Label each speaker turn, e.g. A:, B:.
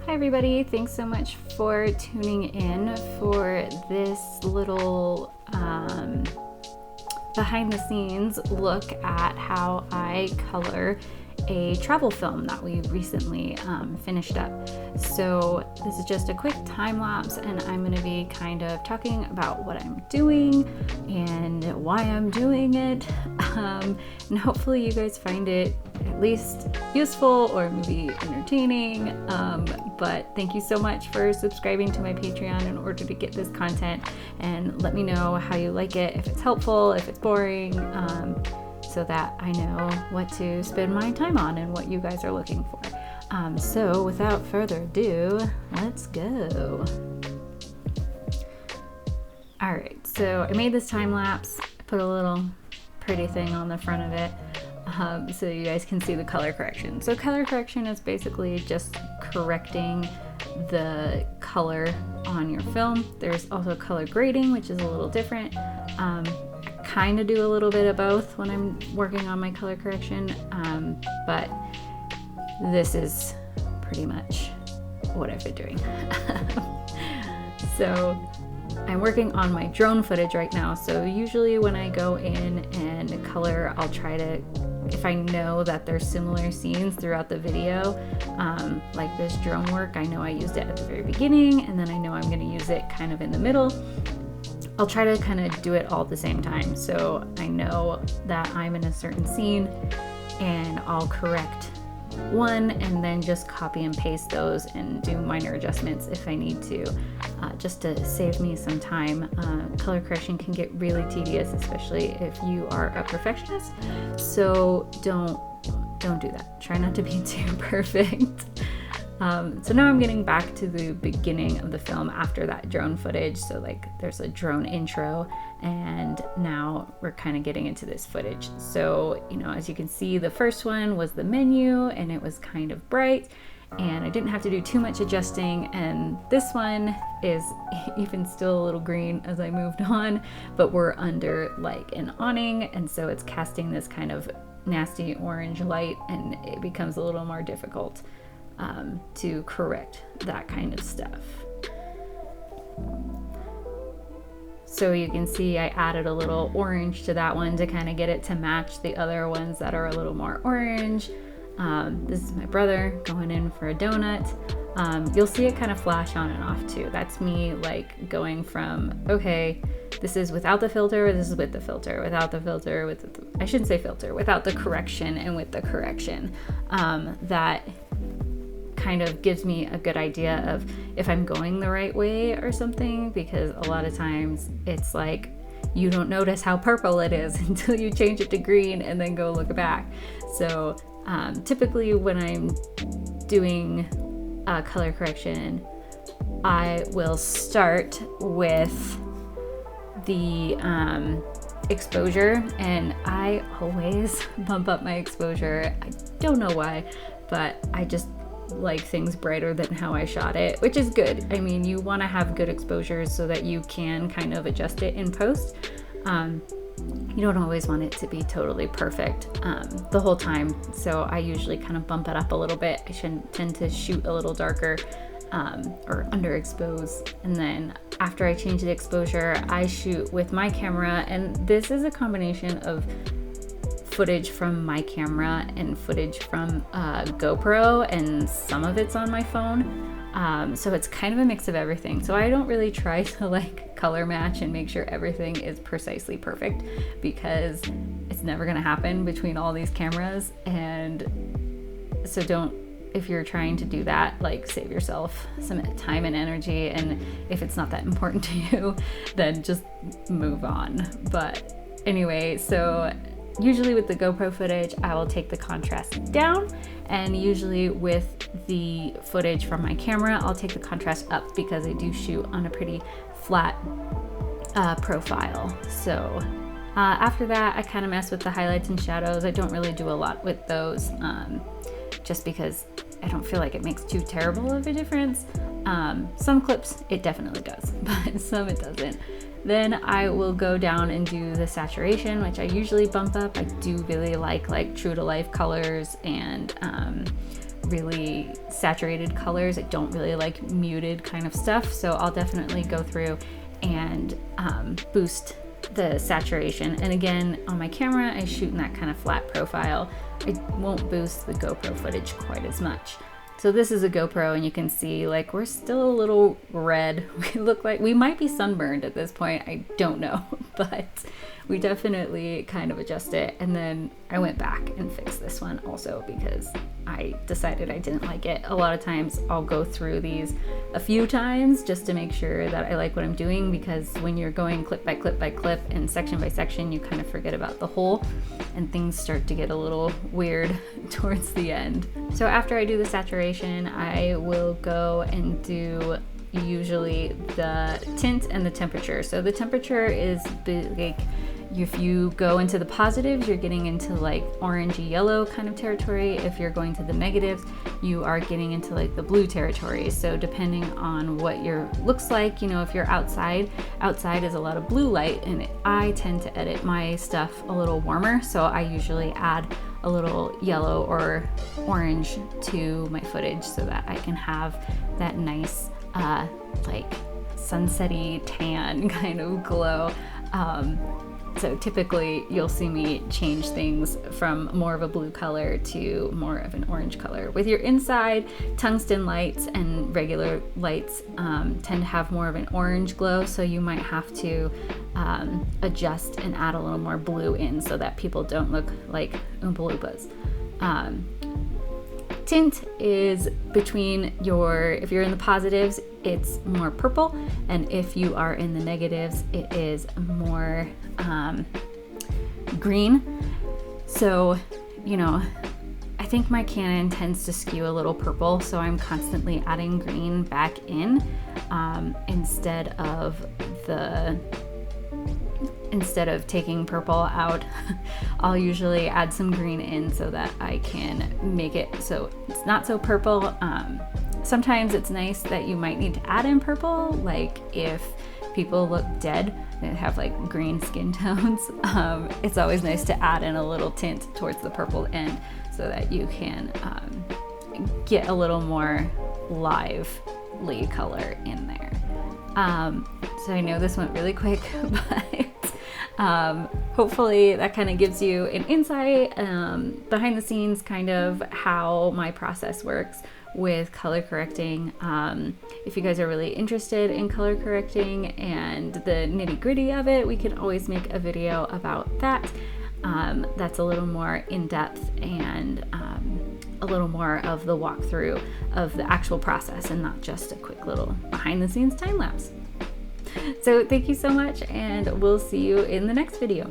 A: Hi everybody, thanks so much for tuning in for this little behind the scenes look at how I color a travel film that we recently finished up. So this is just a quick time lapse, and I'm going to be kind of talking about what I'm doing and why I'm doing it, and hopefully you guys find it at least useful or maybe entertaining. But thank you so much for subscribing to my Patreon in order to get this content, and let me know how you like it, if it's helpful, if it's boring, so that I know what to spend my time on and what you guys are looking for. So without further ado, let's go. All right, so I made this time lapse. I put a little pretty thing on the front of it so you guys can see the color correction. So color correction is basically just correcting the color on your film. There's also color grading, which is a little different. Kind of do a little bit of both when I'm working on my color correction, but this is pretty much what I've been doing. So I'm working on my drone footage right now. So usually when I go in and color, I'll try to, if I know that there's similar scenes throughout the video, like this drone work, I know I used it at the very beginning, and then I know I'm going to use it kind of in the middle. I'll try to kind of do it all at the same time, so I know that I'm in a certain scene, and I'll correct one and then just copy and paste those and do minor adjustments if I need to, just to save me some time. Color correction can get really tedious, especially if you are a perfectionist, so don't do that. Try not to be too perfect. So now I'm getting back to the beginning of the film after that drone footage. So like there's a drone intro, and now we're kind of getting into this footage. So, you know, as you can see, the first one was the menu and it was kind of bright, and I didn't have to do too much adjusting. And this one is even still a little green as I moved on, but we're under like an awning, and so it's casting this kind of nasty orange light, and it becomes a little more difficult to correct that kind of stuff. So you can see I added a little orange to that one to kind of get it to match the other ones that are a little more orange. This is my brother going in for a donut. You'll see it kind of flash on and off too. That's me like going from, okay, this is without the filter, or this is with the filter, without the filter, with the, I shouldn't say filter, without the correction and with the correction. That kind of gives me a good idea of if I'm going the right way or something, because a lot of times it's like you don't notice how purple it is until you change it to green and then go look back. So typically when I'm doing color correction, I will start with the exposure, and I always bump up my exposure. I don't know why, but I just like things brighter than how I shot it, which is good. I mean, you want to have good exposures so that you can kind of adjust it in post. You don't always want it to be totally perfect the whole time, so I usually kind of bump it up a little bit. I tend to shoot a little darker or underexpose, and then after I change the exposure, I shoot with my camera, and this is a combination of footage from my camera and footage from GoPro, and some of it's on my phone. So it's kind of a mix of everything. So I don't really try to like color match and make sure everything is precisely perfect, because it's never gonna happen between all these cameras. And so if you're trying to do that, like save yourself some time and energy, and if it's not that important to you, then just move on. But anyway, so usually with the GoPro footage, I will take the contrast down, and usually with the footage from my camera, I'll take the contrast up, because I do shoot on a pretty flat profile. So after that, I kind of mess with the highlights and shadows. I don't really do a lot with those, just because I don't feel like it makes too terrible of a difference. Some clips it definitely does, but some it doesn't. Then I will go down and do the saturation, which I usually bump up. I do really like true to life colors and really saturated colors. I don't really like muted kind of stuff, so I'll definitely go through and boost the saturation. And again, on my camera, I shoot in that kind of flat profile. I won't boost the GoPro footage quite as much. So this is a GoPro, and you can see like we're still a little red. We look like we might be sunburned at this point. I don't know, but we definitely kind of adjust it. And then I went back and fixed this one also because I decided I didn't like it. A lot of times I'll go through these a few times just to make sure that I like what I'm doing, because when you're going clip by clip by clip and section by section, you kind of forget about the whole and things start to get a little weird towards the end. So after I do the saturation, I will go and do usually the tint and the temperature. So the temperature is like, if you go into the positives, you're getting into like orangey yellow kind of territory. If you're going to the negatives, you are getting into like the blue territory. So depending on what your looks like, you know, if you're outside is a lot of blue light, and I tend to edit my stuff a little warmer. So I usually add a little yellow or orange to my footage so that I can have that nice like sunsetty tan kind of glow. So typically you'll see me change things from more of a blue color to more of an orange color. With your inside, tungsten lights and regular lights tend to have more of an orange glow, so you might have to adjust and add a little more blue in so that people don't look like Oompa Loompas. Tint is between if you're in the positives, it's more purple, and if you are in the negatives, it is more green. So, you know, I think my Canon tends to skew a little purple, so I'm constantly adding green back in instead of taking purple out. I'll usually add some green in so that I can make it so it's not so purple. Sometimes it's nice that you might need to add in purple, like if people look dead and have like green skin tones. It's always nice to add in a little tint towards the purple end so that you can get a little more lively color in there. So I know this went really quick, but hopefully that kind of gives you an insight behind the scenes, kind of how my process works with color correcting. If you guys are really interested in color correcting and the nitty-gritty of it, we can always make a video about that. That's a little more in-depth and a little more of the walkthrough of the actual process and not just a quick little behind the scenes time lapse. So thank you so much, and we'll see you in the next video.